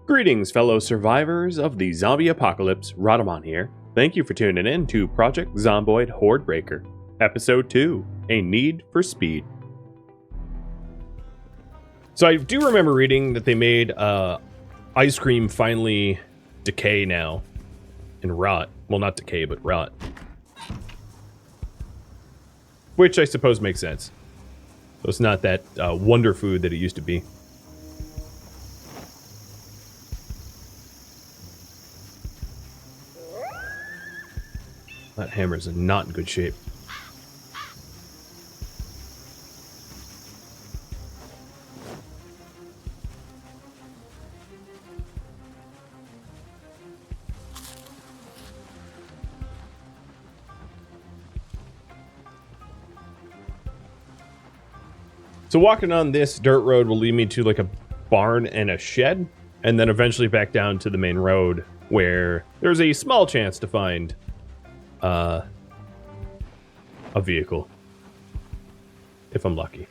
Greetings, fellow survivors of the zombie apocalypse. Rhadamant here. Thank you for tuning in to Project Zomboid Hordebreaker, Episode 2, A Need for Speed. So I do remember reading that they made ice cream finally decay now and rot. Well, not decay, but rot. Which I suppose makes sense. So it's not that wonder food that it used to be. That hammer's not in good shape. So walking on this dirt road will lead me to like a barn and a shed, and then eventually back down to the main road where there's a small chance to find a vehicle, if I'm lucky.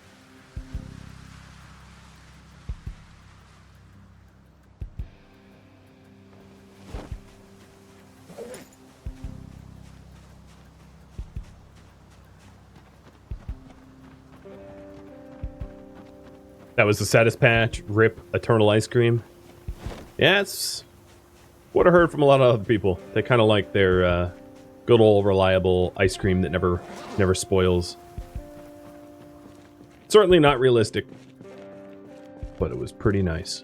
That was the saddest patch. Rip Eternal Ice Cream. Yeah, it's what I heard from a lot of other people. They kind of like their good old reliable ice cream that never spoils. Certainly not realistic, but it was pretty nice.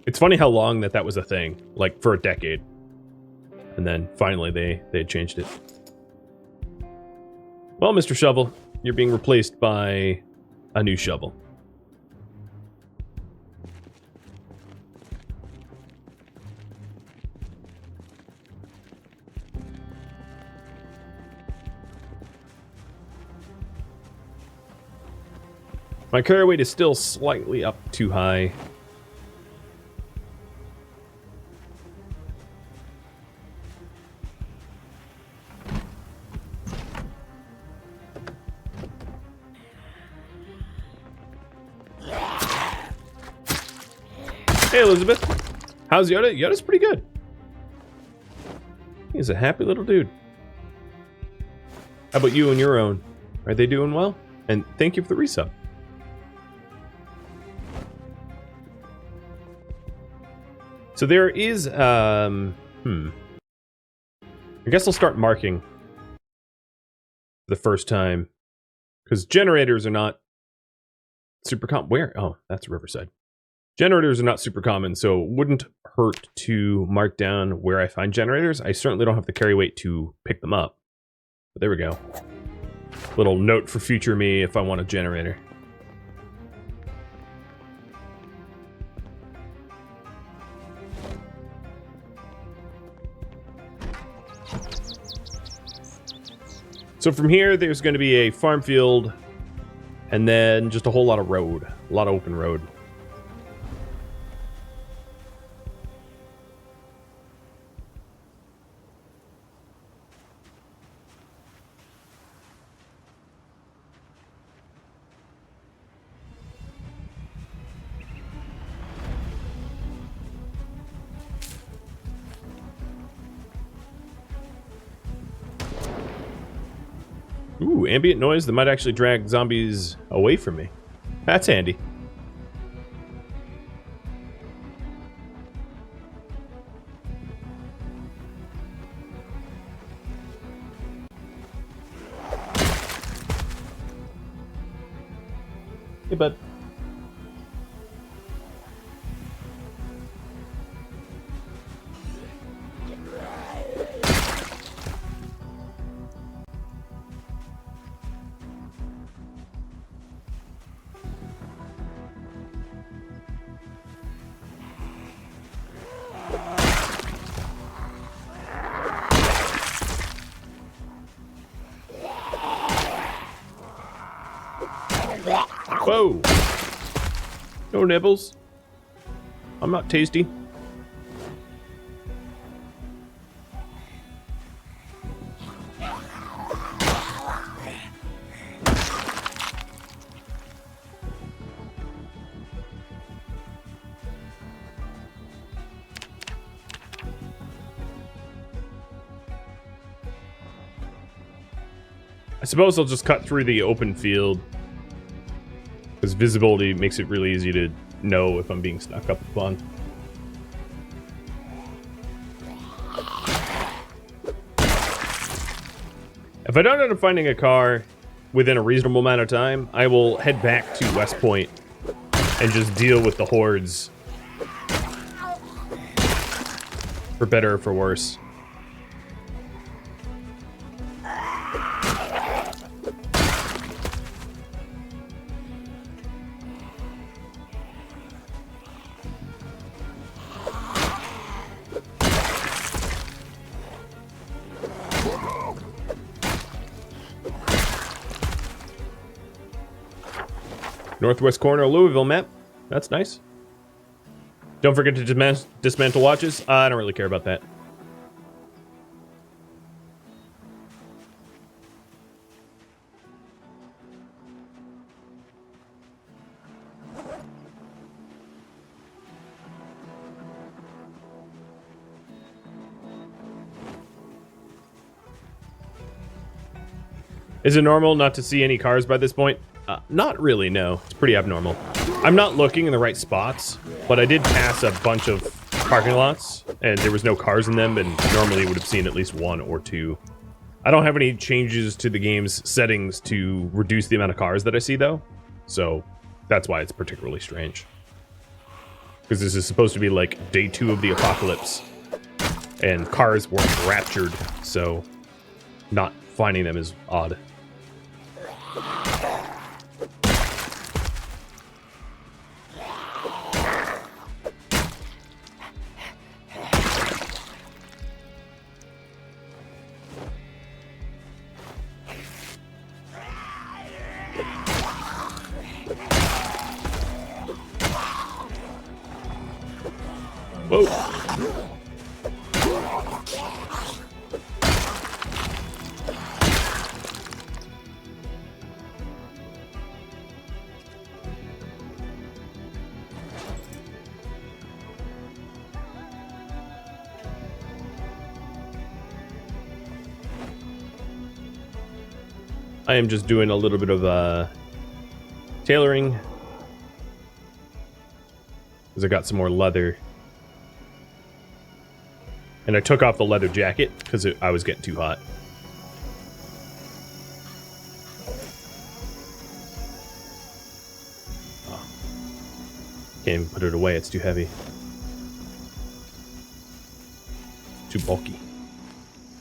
It's funny how long that was a thing, like for a decade, and then finally they changed it. Well, Mr. Shovel, you're being replaced by a new shovel. My carry weight is still slightly up too high. Hey, Elizabeth. How's Yoda? Yoda's pretty good. He's a happy little dude. How about you and your own? Are they doing well? And thank you for the resub. So there is, I guess I'll start marking the first time. Because generators are not super common. Where? Oh, that's Riverside. Generators are not super common, so it wouldn't hurt to mark down where I find generators. I certainly don't have the carry weight to pick them up. But there we go. Little note for future me if I want a generator. So from here, there's going to be a farm field, and then just a whole lot of road. A lot of open road. Ooh, ambient noise that might actually drag zombies away from me. That's handy. Hey, bud. Whoa! No nibbles. I'm not tasty. I suppose I'll just cut through the open field, because visibility makes it really easy to know if I'm being snuck up upon. If I don't end up finding a car within a reasonable amount of time, I will head back to West Point and just deal with the hordes. For better or for worse. Northwest corner of Louisville map. That's nice. Don't forget to dismantle watches. I don't really care about that. Is it normal not to see any cars by this point? Not really, no. It's pretty abnormal. I'm not looking in the right spots, but I did pass a bunch of parking lots, and there was no cars in them, and normally would have seen at least one or two. I don't have any changes to the game's settings to reduce the amount of cars that I see, though, so that's why it's particularly strange. Because this is supposed to be like day 2 of the apocalypse, and cars weren't raptured, so not finding them is odd. Whoa. I am just doing a little bit of tailoring, because I got some more leather. And I took off the leather jacket because I was getting too hot. Oh. Can't even put it away, it's too heavy. Too bulky.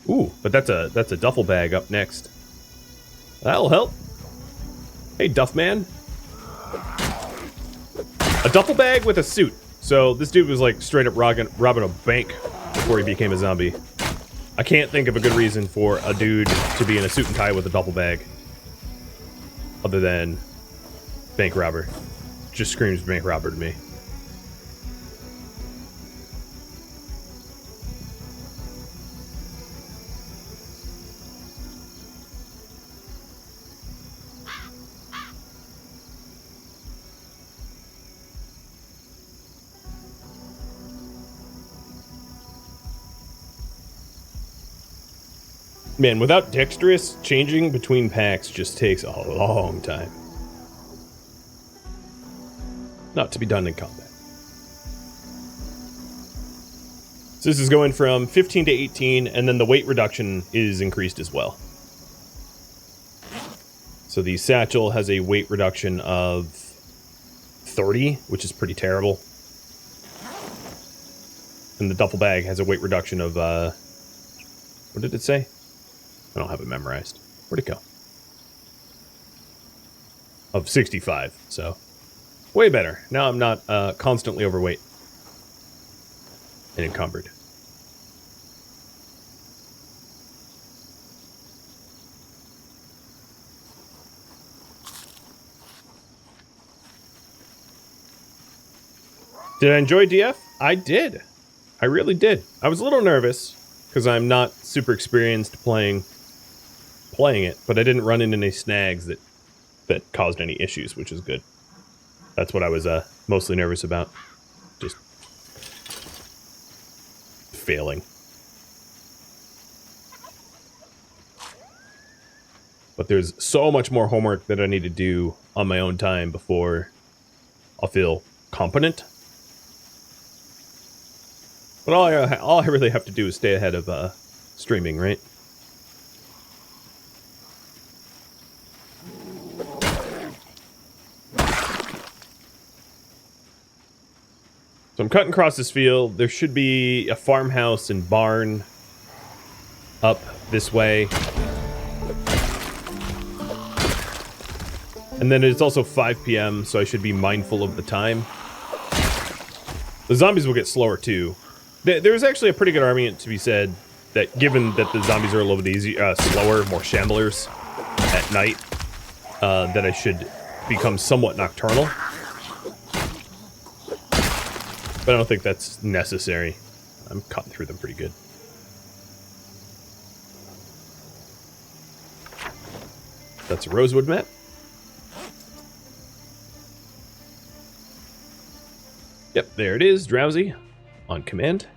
Ooh, but that's a duffel bag up next. That'll help. Hey, Duff Man. A duffel bag with a suit. So this dude was like straight up robbing a bank before he became a zombie. I can't think of a good reason for a dude to be in a suit and tie with a duffel bag other than bank robber. Just screams bank robber to me. Man, without dexterous, changing between packs just takes a long time. Not to be done in combat. So this is going from 15 to 18, and then the weight reduction is increased as well. So the satchel has a weight reduction of 30, which is pretty terrible. And the duffel bag has a weight reduction of, what did it say? I don't have it memorized. Where'd it go? Of 65, so way better. Now I'm not constantly overweight and encumbered. Did I enjoy DF? I did. I really did. I was a little nervous because I'm not super experienced playing it, but I didn't run into any snags that caused any issues, which is good. That's what I was mostly nervous about. Just failing. But there's so much more homework that I need to do on my own time before I'll feel competent. But all I really have to do is stay ahead of streaming, right? So I'm cutting across this field. There should be a farmhouse and barn up this way. And then it's also 5 p.m., so I should be mindful of the time. The zombies will get slower, too. There's actually a pretty good argument to be said that given that the zombies are a little bit slower, more shamblers at night, that I should become somewhat nocturnal. But I don't think that's necessary. I'm cutting through them pretty good. That's a rosewood mat. Yep, there it is, drowsy, on command.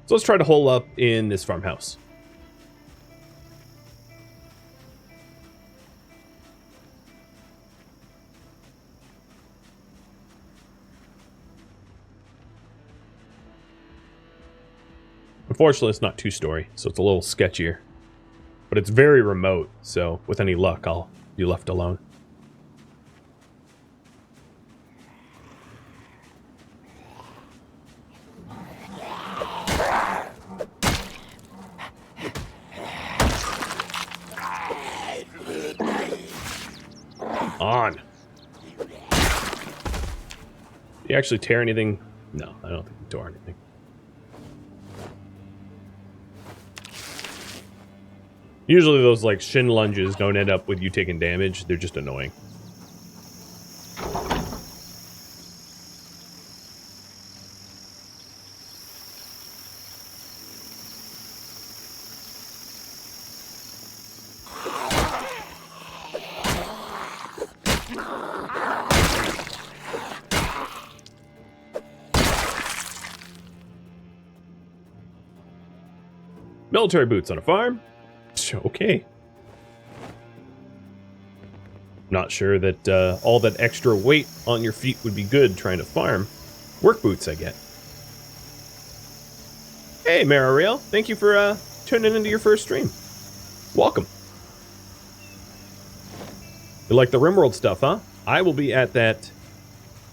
So let's try to hole up in this farmhouse. Unfortunately, it's not two-story, so it's a little sketchier. But it's very remote, so with any luck, I'll be left alone. On. Do you actually tear anything? No, I don't think you tore anything. Usually those like shin lunges don't end up with you taking damage. They're just annoying. Military boots on a farm? Okay. Not sure that all that extra weight on your feet would be good trying to farm. Work boots, I get. Hey, Mariel. Thank you for tuning into your first stream. Welcome. You like the RimWorld stuff, huh? I will be at that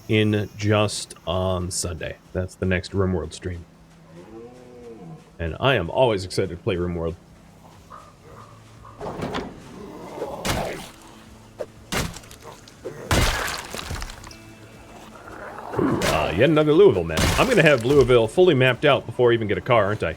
in just on Sunday. That's the next RimWorld stream. And I am always excited to play RimWorld. Yet another Louisville map. I'm going to have Louisville fully mapped out before I even get a car, aren't I?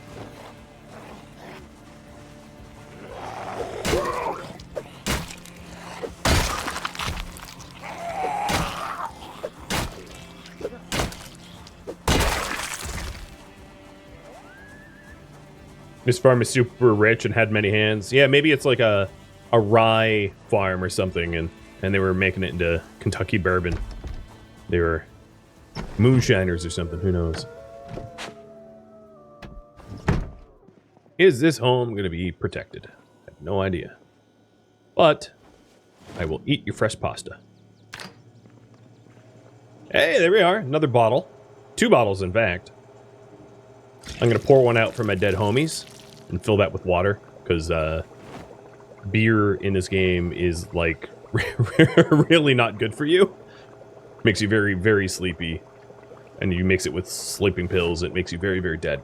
This farm is super rich and had many hands. Yeah, maybe it's like a rye farm or something, and they were making it into Kentucky bourbon. They were moonshiners or something, who knows. Is this home going to be protected? I have no idea. But I will eat your fresh pasta. Hey, there we are. Another bottle. 2 bottles, in fact. I'm going to pour one out for my dead homies and fill that with water, because beer in this game is, like, really not good for you. Makes you very, very sleepy. And you mix it with sleeping pills, it makes you very, very dead.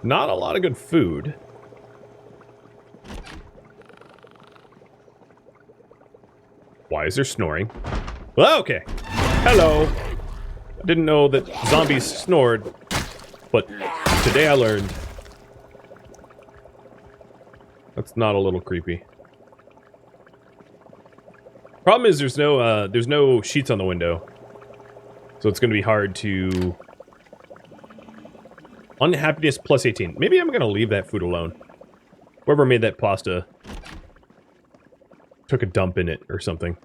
Not a lot of good food. Why is there snoring? Well, okay. Hello. I didn't know that zombies snored, but today I learned. That's not a little creepy. Problem is there's no sheets on the window, so it's going to be hard to. Unhappiness plus 18. Maybe I'm going to leave that food alone. Whoever made that pasta took a dump in it or something.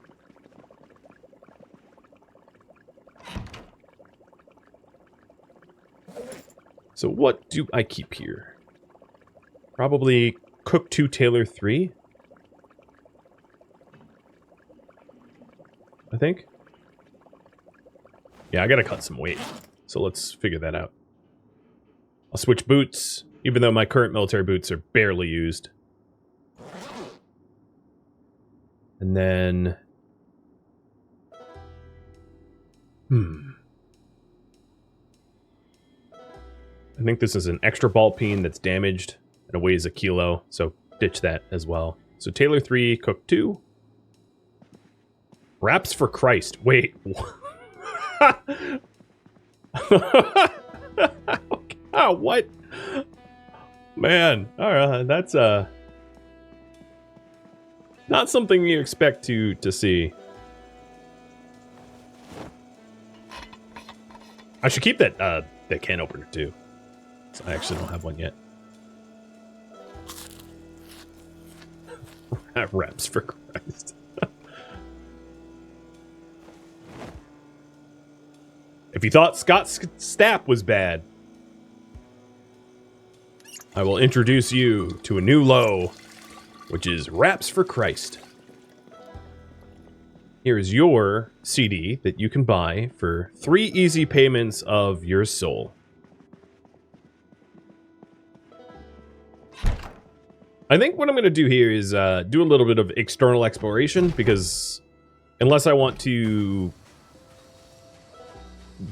So what do I keep here? Probably Cook 2, Tailor 3. I think. Yeah, I gotta cut some weight. So let's figure that out. I'll switch boots, even though my current military boots are barely used. And then... I think this is an extra ball peen that's damaged and it weighs 1 kilo, so ditch that as well. So Tailor 3, Cook 2. Wraps for Christ. Wait. Oh, what? Man, alright, that's not something you expect to see. I should keep that that can opener too. I actually don't have one yet. Wraps for Christ. If you thought Scott's Stapp was bad, I will introduce you to a new low, which is Wraps for Christ. Here is your CD that you can buy for 3 easy payments of your soul. I think what I'm going to do here is do a little bit of external exploration, because unless I want to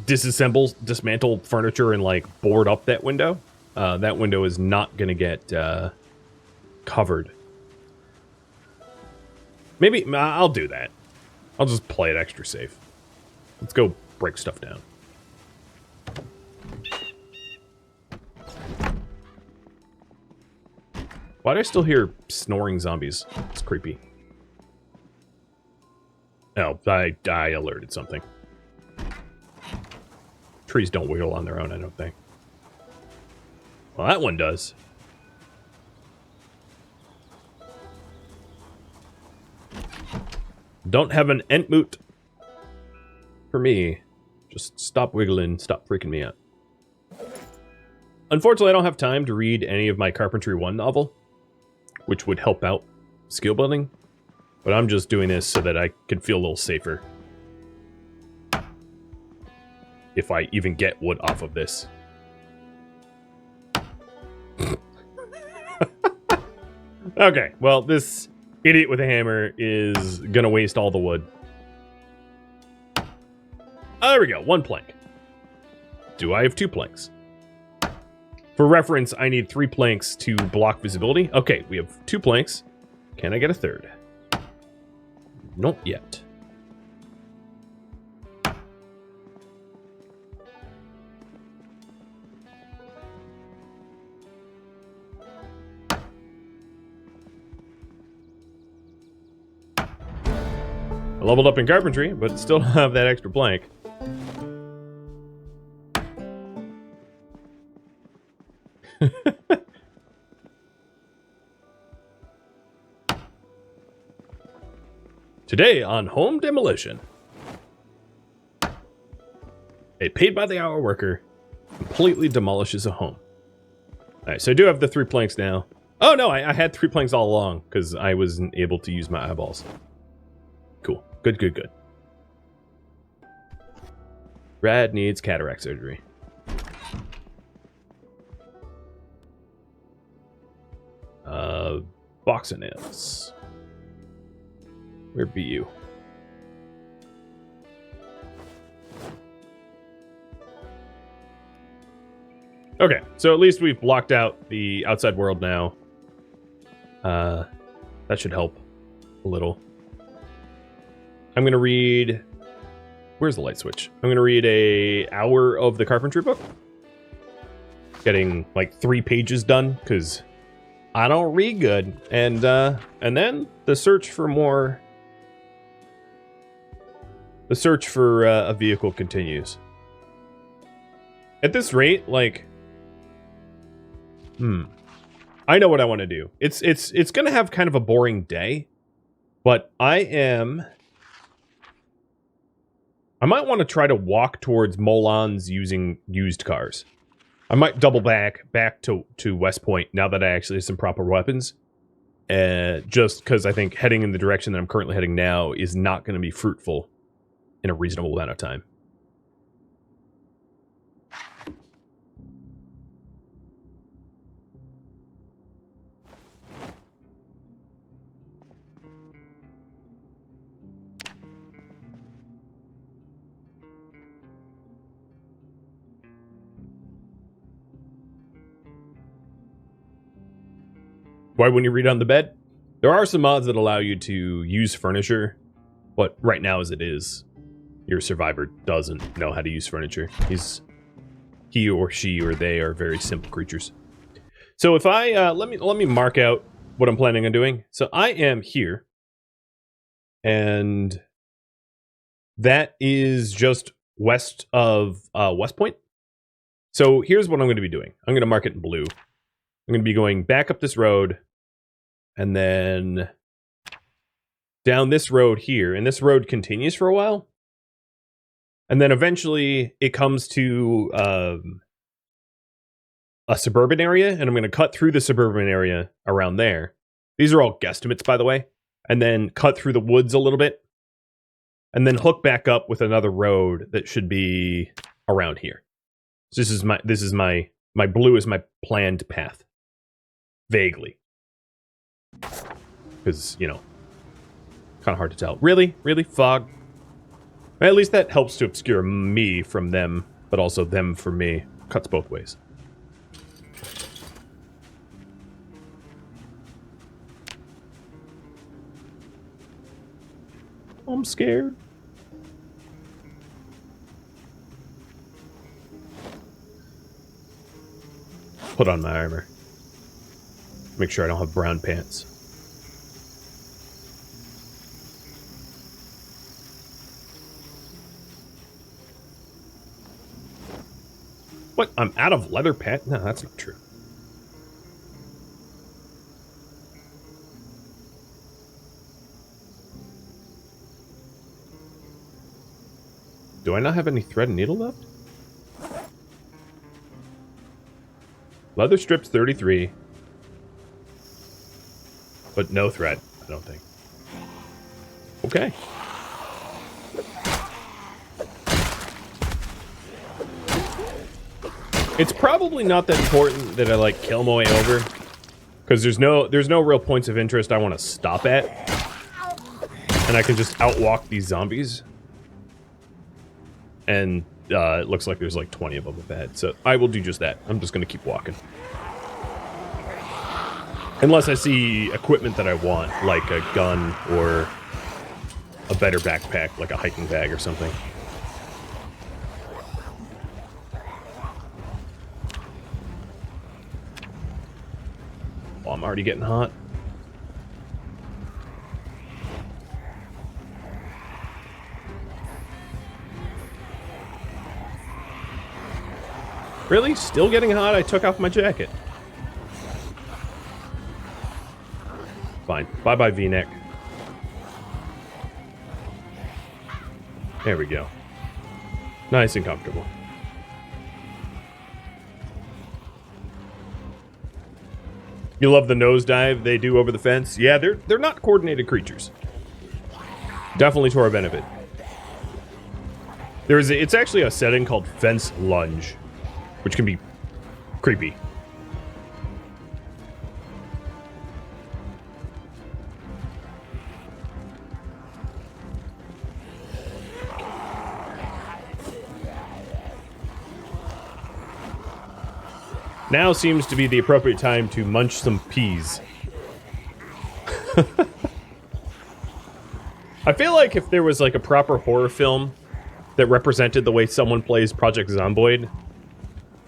dismantle furniture and like board up that window is not going to get covered. Maybe I'll do that. I'll just play it extra safe. Let's go break stuff down. Why do I still hear snoring zombies? It's creepy. Oh, I alerted something. Trees don't wiggle on their own, I don't think. Well, that one does. Don't have an Entmoot for me. Just stop wiggling, stop freaking me out. Unfortunately, I don't have time to read any of my Carpentry 1 novel, which would help out skill building. But I'm just doing this so that I can feel a little safer. If I even get wood off of this. Okay, well, this idiot with a hammer is gonna waste all the wood. Oh, there we go, 1 plank. Do I have 2 planks? For reference, I need 3 planks to block visibility. Okay, we have 2 planks. Can I get a 3rd? Not yet. I leveled up in carpentry, but still have that extra plank. Today on Home Demolition. A paid-by-the-hour worker completely demolishes a home. Alright, so I do have the 3 planks now. Oh no, I had 3 planks all along, because I wasn't able to use my eyeballs. Cool. Good, good, good. Brad needs cataract surgery. Box of nails. Where be you? Okay, so at least we've blocked out the outside world now. That should help a little. I'm gonna read... Where's the light switch? I'm gonna read an hour of the carpentry book. Getting like 3 pages done, because I don't read good. And then the search for more... The search for a vehicle continues. At this rate, like... I know what I want to do. It's gonna have kind of a boring day, but I might want to try to walk towards Molan's using used cars. I might double back to West Point now that I actually have some proper weapons. Just because I think heading in the direction that I'm currently heading now is not going to be fruitful in a reasonable amount of time. Why wouldn't you read on the bed? There are some mods that allow you to use furniture, but right now as it is, your survivor doesn't know how to use furniture. He or she or they are very simple creatures. So if I let me mark out what I'm planning on doing. So I am here, and that is just west of West Point. So here's what I'm going to be doing. I'm going to mark it in blue. I'm going to be going back up this road, and then down this road here, and this road continues for a while. And then eventually it comes to a suburban area, and I'm going to cut through the suburban area around there. These are all guesstimates, by the way. And then cut through the woods a little bit, and then hook back up with another road that should be around here. So this is my blue is my planned path. Vaguely. Because, you know, kind of hard to tell. Really? Fog? At least that helps to obscure me from them, but also them from me. Cuts both ways. I'm scared. Put on my armor. Make sure I don't have brown pants. What? I'm out of leather pants? No, that's not true. Do I not have any thread and needle left? Leather strips 33. But no thread, I don't think. Okay. It's probably not that important that I like kill my way over, because there's no real points of interest I want to stop at, and I can just outwalk these zombies. And it looks like there's like 20 of them up ahead, so I will do just that. I'm just gonna keep walking. Unless I see equipment that I want, like a gun or a better backpack, like a hiking bag or something. Oh, I'm already getting hot. Really? Still getting hot? I took off my jacket. Fine. Bye-bye, V-neck. There we go. Nice and comfortable. You love the nosedive they do over the fence? Yeah, they're not coordinated creatures. Definitely to our benefit. It's actually a setting called Fence Lunge, which can be creepy. Now seems to be the appropriate time to munch some peas. I feel like if there was like a proper horror film that represented the way someone plays Project Zomboid,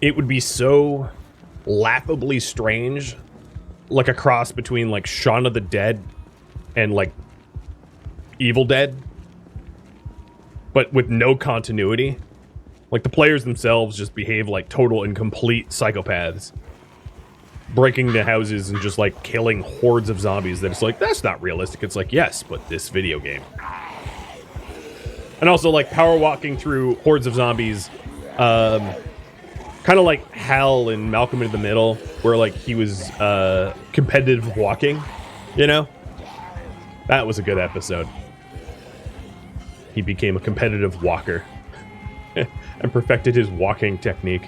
it would be so laughably strange, like a cross between like Shaun of the Dead and like Evil Dead, but with no continuity. Like, the players themselves just behave like total and complete psychopaths. Breaking into houses and just, like, killing hordes of zombies that it's like, that's not realistic. It's like, yes, but this video game. And also, like, power walking through hordes of zombies, kind Kind of like Hal in Malcolm in the Middle, where like he was competitive walking, you know? That was a good episode. He became a competitive walker and perfected his walking technique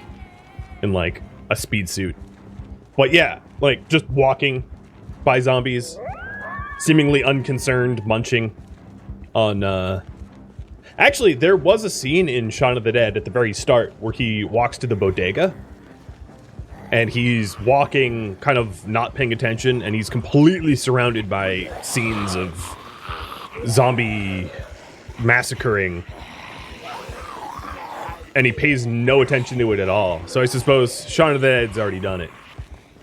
in like a speed suit. But yeah, like just walking by zombies, seemingly unconcerned, munching on Actually, there was a scene in Shaun of the Dead at the very start where he walks to the bodega and he's walking, kind of not paying attention, and he's completely surrounded by scenes of zombie massacring, and he pays no attention to it at all. So I suppose Shaun of the Dead's already done it.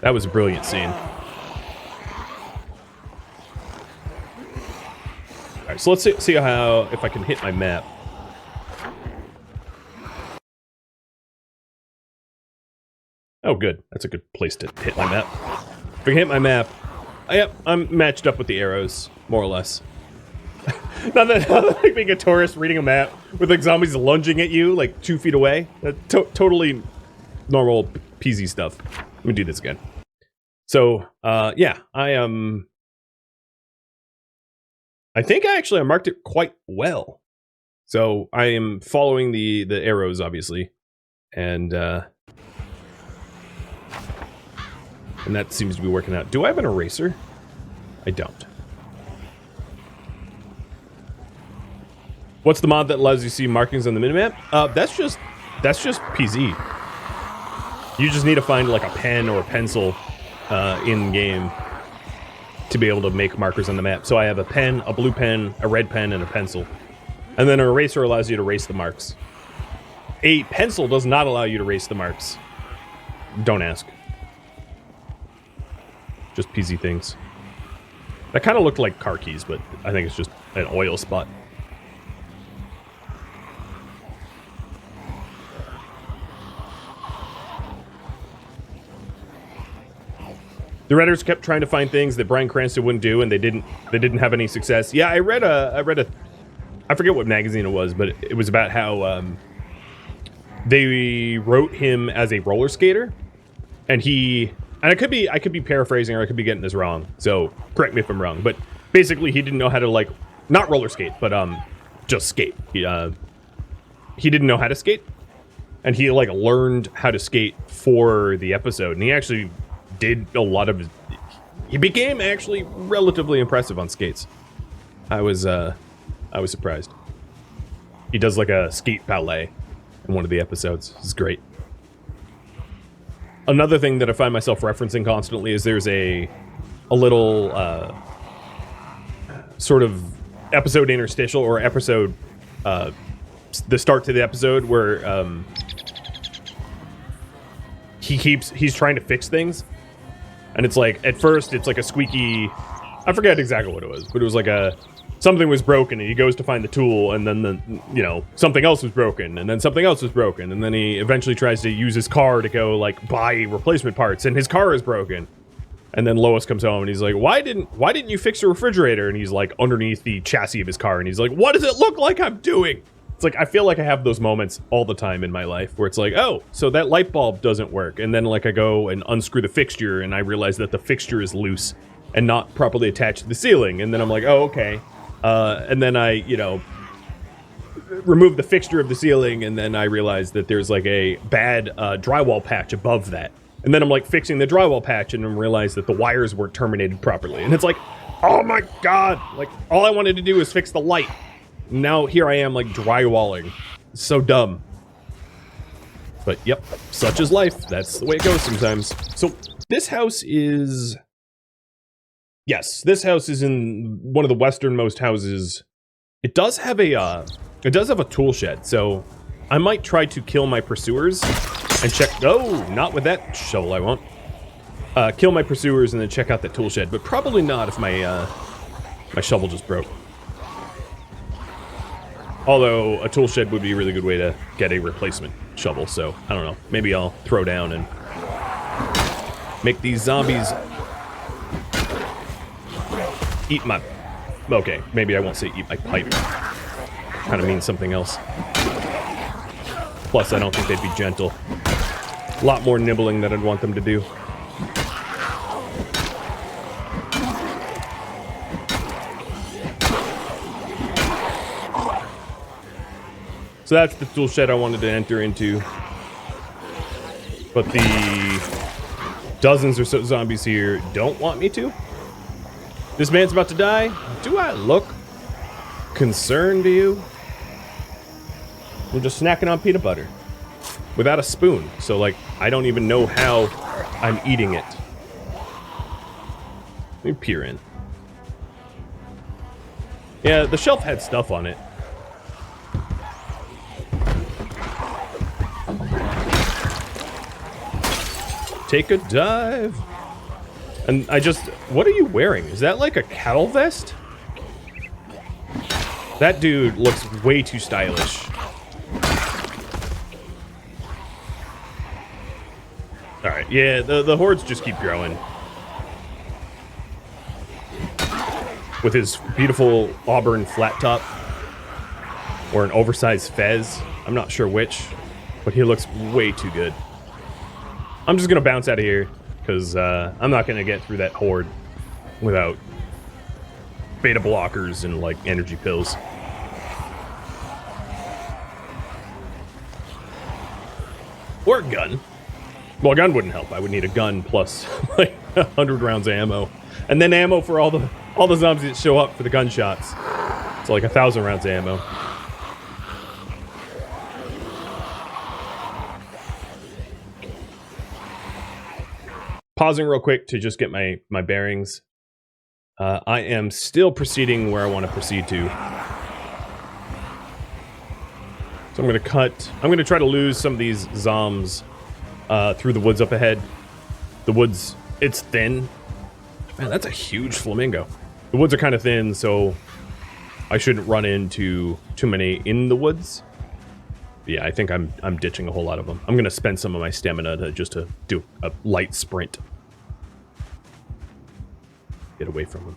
That was a brilliant scene. Alright, so let's see how, if I can hit my map. Oh, good. That's a good place to hit my map. If I can hit my map, yep, I'm matched up with the arrows, more or less. not that like being a tourist reading a map with like zombies lunging at you like 2 feet away. Totally normal peasy stuff. Let me do this again. So, yeah, I think I marked it quite well. So I am following the arrows, obviously, and that seems to be working out. Do I have an eraser? I don't. What's the mod that allows you to see markings on the minimap? That's just PZ. You just need to find like a pen or a pencil in game to be able to make markers on the map. So I have a pen, a blue pen, a red pen, and a pencil. And then an eraser allows you to erase the marks. A pencil does not allow you to erase the marks. Don't ask. Just PZ things. That kind of looked like car keys, but I think it's just an oil spot. The Redditors kept trying to find things that Bryan Cranston wouldn't do, and they didn't have any success. Yeah, I read a I forget what magazine it was, but it was about how they wrote him as a roller skater, and I could be paraphrasing, or I could be getting this wrong, so correct me if I'm wrong, but basically he didn't know how to, like, not roller skate, but just skate. He didn't know how to skate, and he like learned how to skate for the episode, and he actually did a lot of he became actually relatively impressive on skates. I was surprised. He does like a skate ballet in one of the episodes. It's great. Another thing that I find myself referencing constantly is there's a little sort of episode interstitial, or episode the start to the episode where he's trying to fix things. And it's like, at first, it's like a squeaky... I forget exactly what it was, but it was like something was broken, and he goes to find the tool, and then something else was broken, and then something else was broken, and then he eventually tries to use his car to go, like, buy replacement parts, and his car is broken. And then Lois comes home, and he's like, why didn't you fix the refrigerator? And he's like, underneath the chassis of his car, and he's like, what does it look like I'm doing? It's like, I feel like I have those moments all the time in my life where it's like, oh, so that light bulb doesn't work. And then like I go and unscrew the fixture, and I realize that the fixture is loose and not properly attached to the ceiling. And then I'm like, oh, okay. And then I, remove the fixture of the ceiling, and then I realize that there's like a bad drywall patch above that. And then I'm like fixing the drywall patch, and I realize that the wires weren't terminated properly. And it's like, oh my God, like all I wanted to do was fix the light. Now here I am like drywalling. It's so dumb. But yep, such is life. That's the way it goes sometimes. So this house is... Yes, this house is in one of the westernmost houses. It does have a tool shed, so I might try to kill my pursuers and check... Oh, not with that shovel, I won't. Kill my pursuers and then check out that tool shed, but probably not if my shovel just broke. Although, a tool shed would be a really good way to get a replacement shovel, so, I don't know. Maybe I'll throw down and make these zombies eat my... Okay, maybe I won't say eat my pipe. Kind of means something else. Plus, I don't think they'd be gentle. A lot more nibbling than I'd want them to do. So that's the tool shed I wanted to enter into. But the dozens or so zombies here don't want me to. This man's about to die. Do I look concerned to you? I'm just snacking on peanut butter without a spoon. So, like, I don't even know how I'm eating it. Let me peer in. Yeah, the shelf had stuff on it. Take a dive. And what are you wearing? Is that like a cattle vest? That dude looks way too stylish. Alright, yeah, the hordes just keep growing. With his beautiful auburn flat top. Or an oversized fez. I'm not sure which. But he looks way too good. I'm just gonna bounce out of here, because I'm not gonna get through that horde without beta blockers and, like, energy pills. Or a gun. Well, a gun wouldn't help. I would need a gun plus, like, 100 rounds of ammo. And then ammo for all the zombies that show up for the gunshots. It's like 1,000 rounds of ammo. Pausing real quick to just get my bearings. I am still proceeding where I want to proceed to. So I'm going to try to lose some of these zombs through the woods up ahead. The woods, it's thin. Man, that's a huge flamingo. The woods are kind of thin, so I shouldn't run into too many in the woods. But yeah, I think I'm ditching a whole lot of them. I'm going to spend some of my stamina to do a light sprint. Get away from them.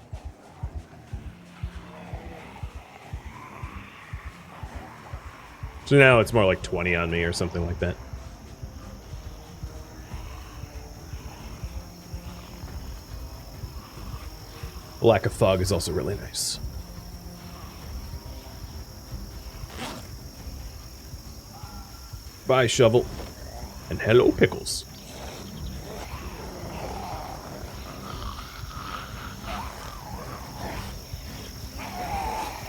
So now it's more like 20 on me or something like that. The lack of fog is also really nice. Bye, shovel. And hello, pickles.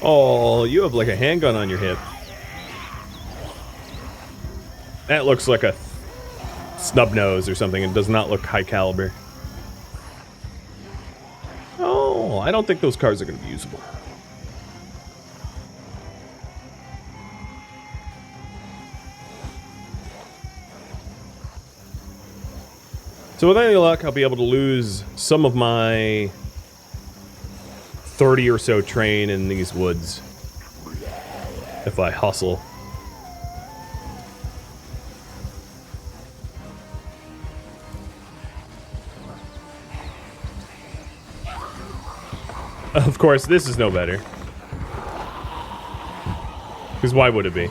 Oh, you have like a handgun on your hip. That looks like a snub nose or something. It does not look high caliber. Oh, I don't think those cars are going to be usable. So with any luck, I'll be able to lose some of my 30 or so train in these woods if I hustle. Of course, this is no better. Because why would it be?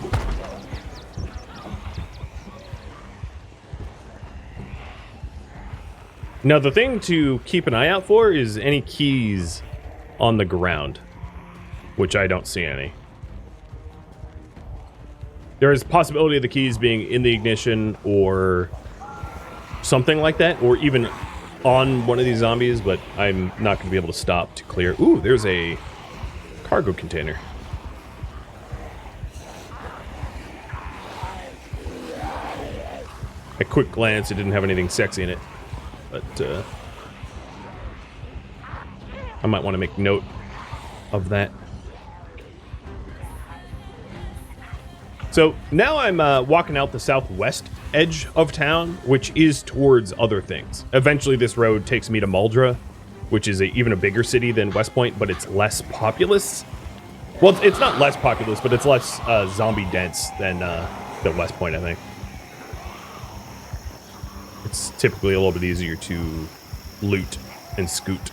Now, the thing to keep an eye out for is any keys on the ground, which I don't see any. There is a possibility of the keys being in the ignition or something like that, or even on one of these zombies, but I'm not going to be able to stop to clear. Ooh, there's a cargo container. At quick glance, it didn't have anything sexy in it, but I might want to make note of that. So now I'm walking out the southwest edge of town, which is towards other things. Eventually this road takes me to Muldra, which is even a bigger city than West Point, but it's less populous. Well, it's not less populous, but it's less zombie dense than West Point, I think. It's typically a little bit easier to loot and scoot.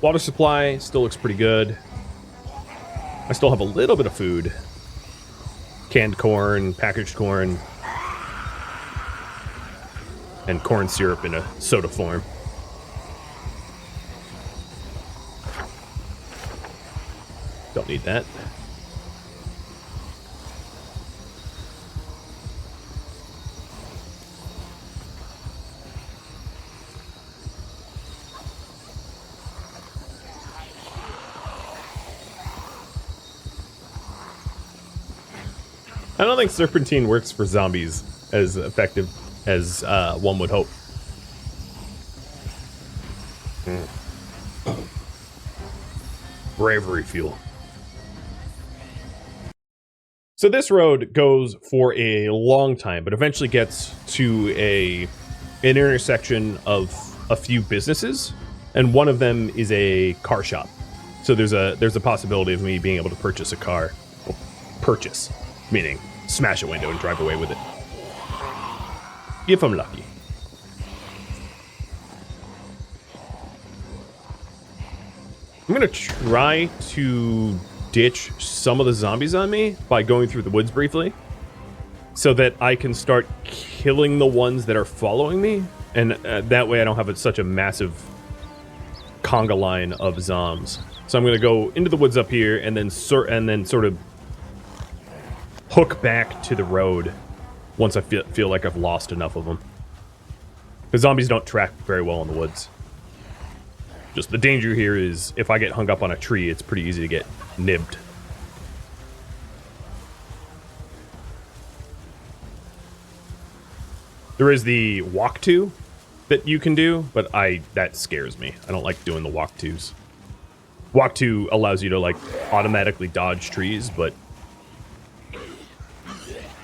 Water supply still looks pretty good. I still have a little bit of food. Canned corn, packaged corn, and corn syrup in a soda form. Don't need that. I don't think serpentine works for zombies as effective as one would hope. Bravery fuel. So this road goes for a long time, but eventually gets to an intersection of a few businesses, and one of them is a car shop. So there's a possibility of me being able to purchase a car. Well, purchase, meaning smash a window and drive away with it. If I'm lucky. I'm gonna try to ditch some of the zombies on me by going through the woods briefly, so that I can start killing the ones that are following me, and that way I don't have such a massive conga line of zombs. So I'm gonna go into the woods up here, and then sort of hook back to the road once I feel like I've lost enough of them. The zombies don't track very well in the woods. Just the danger here is if I get hung up on a tree, it's pretty easy to get nibbed. There is the walk to that you can do, but that scares me. I don't like doing the walk tos. Walk to allows you to like automatically dodge trees, but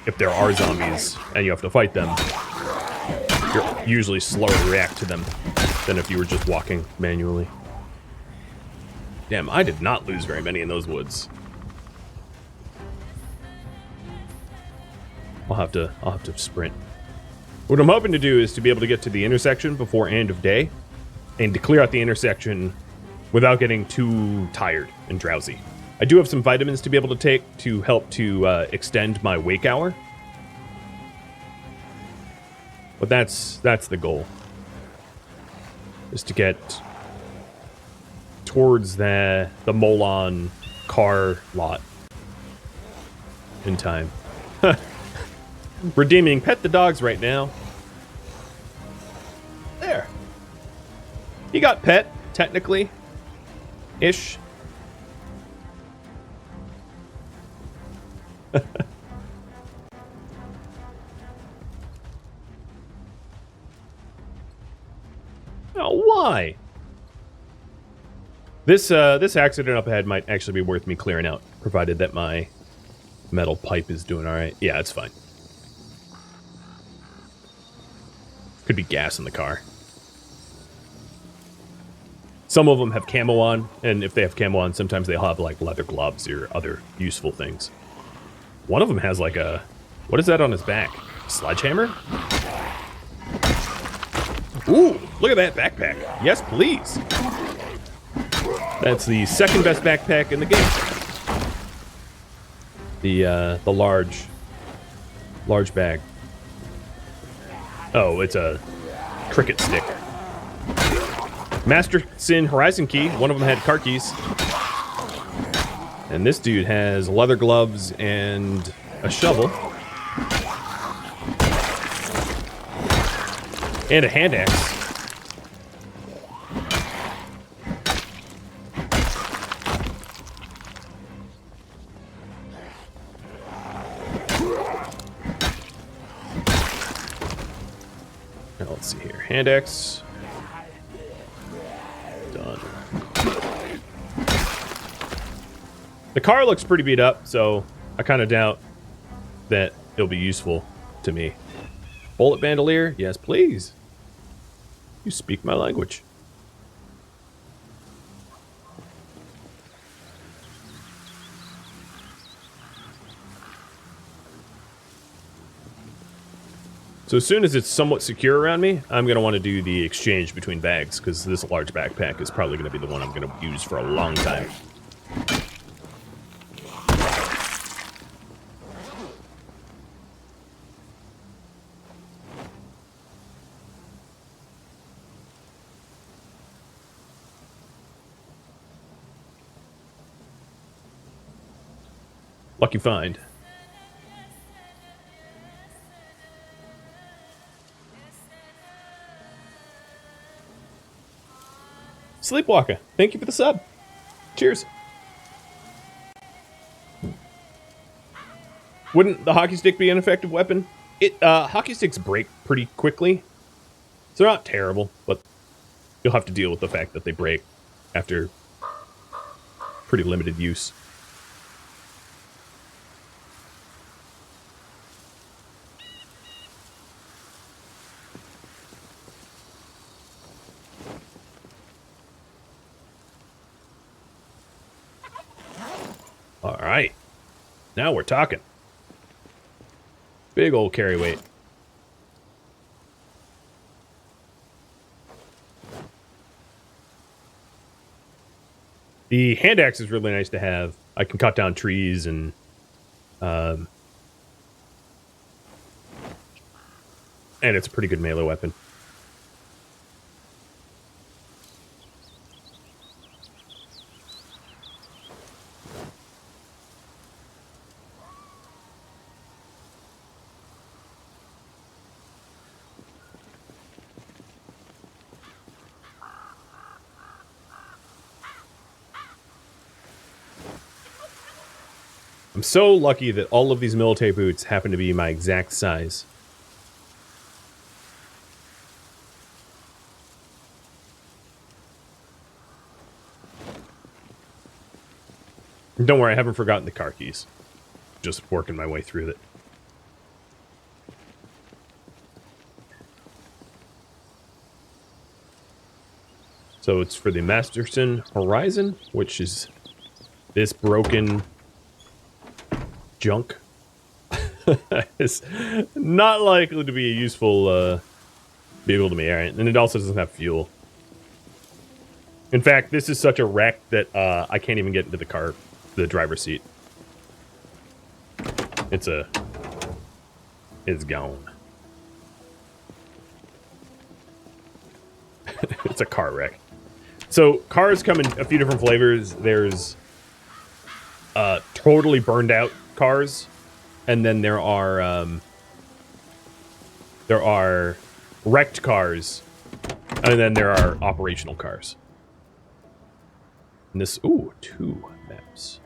if there are zombies and you have to fight them, you're usually slower to react to them than if you were just walking manually. Damn, I did not lose very many in those woods. I'll have to sprint. What I'm hoping to do is to be able to get to the intersection before end of day, and to clear out the intersection without getting too tired and drowsy. I do have some vitamins to be able to take to help to extend my wake hour. But that's the goal. Is to get towards the Molon car lot in time. Redeeming pet the dogs right now. There. He got pet, technically. Ish. Oh, why? This accident up ahead might actually be worth me clearing out, provided that my metal pipe is doing all right. Yeah, it's fine. Could be gas in the car. Some of them have camo on, and if they have camo on, sometimes they'll have like leather gloves or other useful things. One of them has like a... What is that on his back? Sledgehammer? Ooh, look at that backpack. Yes, please. That's the second best backpack in the game. The large bag. Oh, it's a cricket stick. Master Sin Horizon Key. One of them had car keys. And this dude has leather gloves and a shovel. And a hand axe. Now let's see here. Hand axe. Done. The car looks pretty beat up, so I kind of doubt that it'll be useful to me. Bullet bandolier? Yes, please. You speak my language. So as soon as it's somewhat secure around me, I'm going to want to do the exchange between bags, because this large backpack is probably going to be the one I'm going to use for a long time. Lucky find. Sleepwalker, thank you for the sub. Cheers. Wouldn't the hockey stick be an effective weapon? Hockey sticks break pretty quickly. So they're not terrible, but you'll have to deal with the fact that they break after pretty limited use. All right, now we're talking. Big old carry weight. The hand axe is really nice to have. I can cut down trees and it's a pretty good melee weapon. I'm so lucky that all of these military boots happen to be my exact size. And don't worry, I haven't forgotten the car keys. Just working my way through it. So it's for the Masterson Horizon, which is this broken junk. It's not likely to be a useful vehicle to me, alright? And it also doesn't have fuel. In fact, this is such a wreck that I can't even get into the driver's seat. It's gone. It's a car wreck. So cars come in a few different flavors. There's totally burned out cars, and then there are wrecked cars, and then there are operational cars. And this, ooh, 2 maps.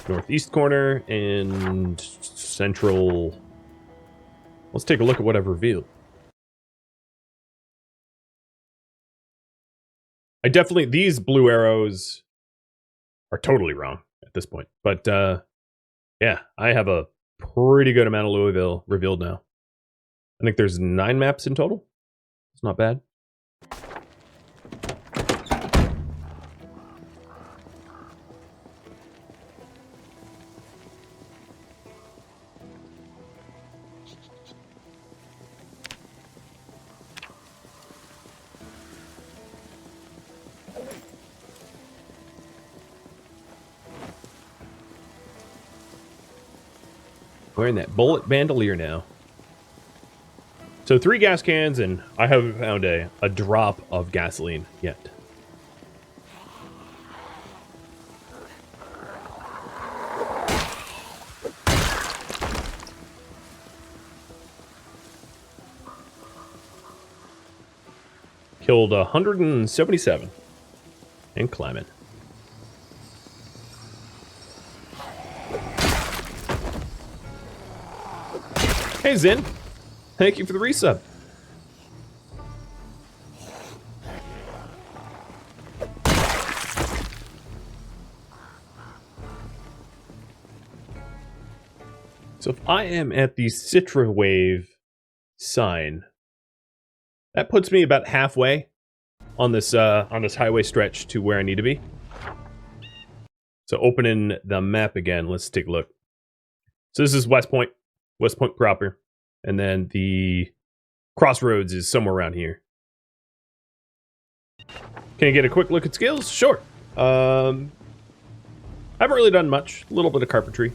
Northeast corner and central. Let's take a look at what I've revealed. I definitely, these blue arrows are totally wrong at this point. But, yeah, I have a pretty good amount of Louisville revealed now. I think there's 9 maps in total. It's not bad. Wearing that bullet bandolier now. So 3 gas cans, and I haven't found a drop of gasoline yet. Killed 177. And climbing. Hey, Zen. Thank you for the resub. So if I am at the Citra Wave sign, that puts me about halfway on this highway stretch to where I need to be. So opening the map again, let's take a look. So this is West Point proper. And then the crossroads is somewhere around here. Can you get a quick look at skills? Sure. Haven't really done much. A little bit of carpentry.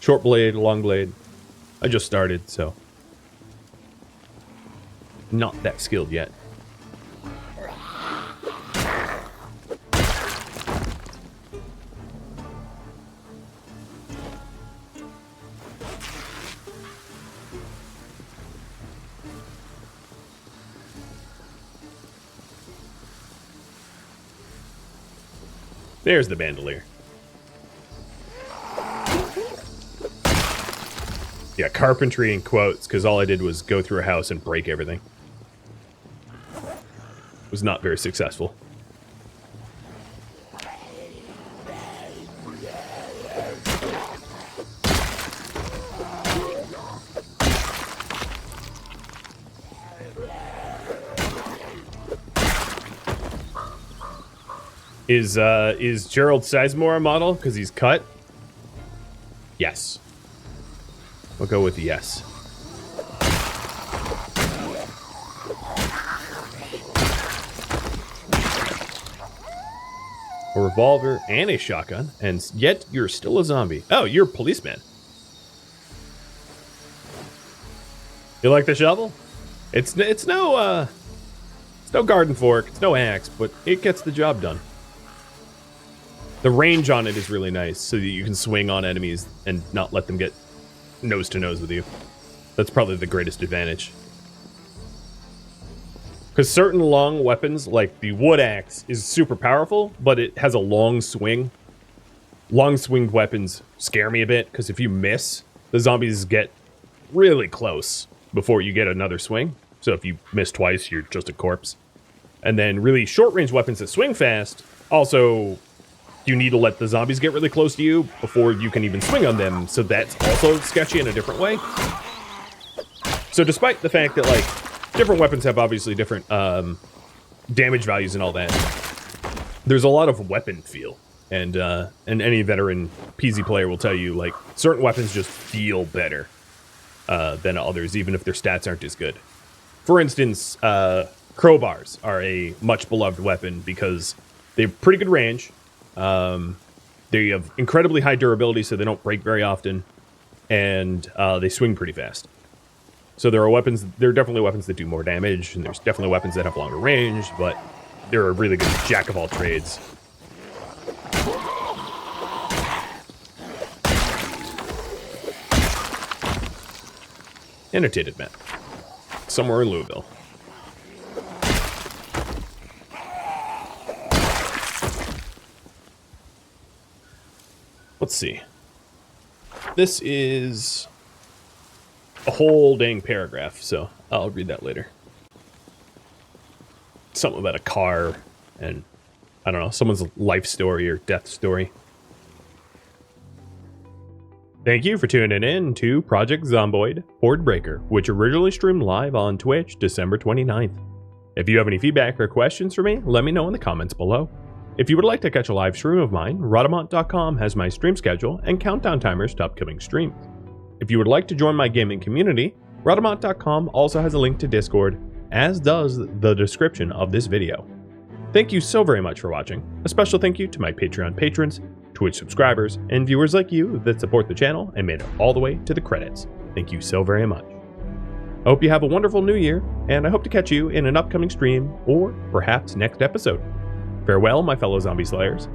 Short blade, long blade. I just started, so not that skilled yet. There's the bandolier. Yeah, carpentry in quotes, because all I did was go through a house and break everything. Was not very successful. Is Gerald Sizemore a model because he's cut? Yes. We'll go with yes. A revolver and a shotgun, and yet you're still a zombie. Oh, you're a policeman. You like the shovel? It's no garden fork, it's no axe, but it gets the job done. The range on it is really nice, so that you can swing on enemies and not let them get nose to nose with you. That's probably the greatest advantage. Because certain long weapons, like the wood axe, is super powerful, but it has a long swing. Long swinged weapons scare me a bit, because if you miss, the zombies get really close before you get another swing. So if you miss twice, you're just a corpse. And then really short-range weapons that swing fast, also, you need to let the zombies get really close to you before you can even swing on them, so that's also sketchy in a different way. So despite the fact that, like, different weapons have obviously different damage values and all that, there's a lot of weapon feel. And any veteran PZ player will tell you, like, certain weapons just feel better than others, even if their stats aren't as good. For instance, crowbars are a much beloved weapon because they have pretty good range. They have incredibly high durability, so they don't break very often, and they swing pretty fast. So there are definitely weapons that do more damage, and there's definitely weapons that have longer range, but they're a really good jack of all trades. Annotated map. Somewhere in Louisville. Let's see. This is a whole dang paragraph, so I'll read that later. Something about a car and, I don't know, someone's life story or death story. Thank you for tuning in to Project Zomboid, Hordebreaker, which originally streamed live on Twitch December 29th. If you have any feedback or questions for me, let me know in the comments below. If you would like to catch a live stream of mine, Rhadamant.com has my stream schedule and countdown timers to upcoming streams. If you would like to join my gaming community, Rhadamant.com also has a link to Discord, as does the description of this video. Thank you so very much for watching. A special thank you to my Patreon patrons, Twitch subscribers, and viewers like you that support the channel and made it all the way to the credits. Thank you so very much. I hope you have a wonderful new year, and I hope to catch you in an upcoming stream or perhaps next episode. Farewell, my fellow zombie slayers.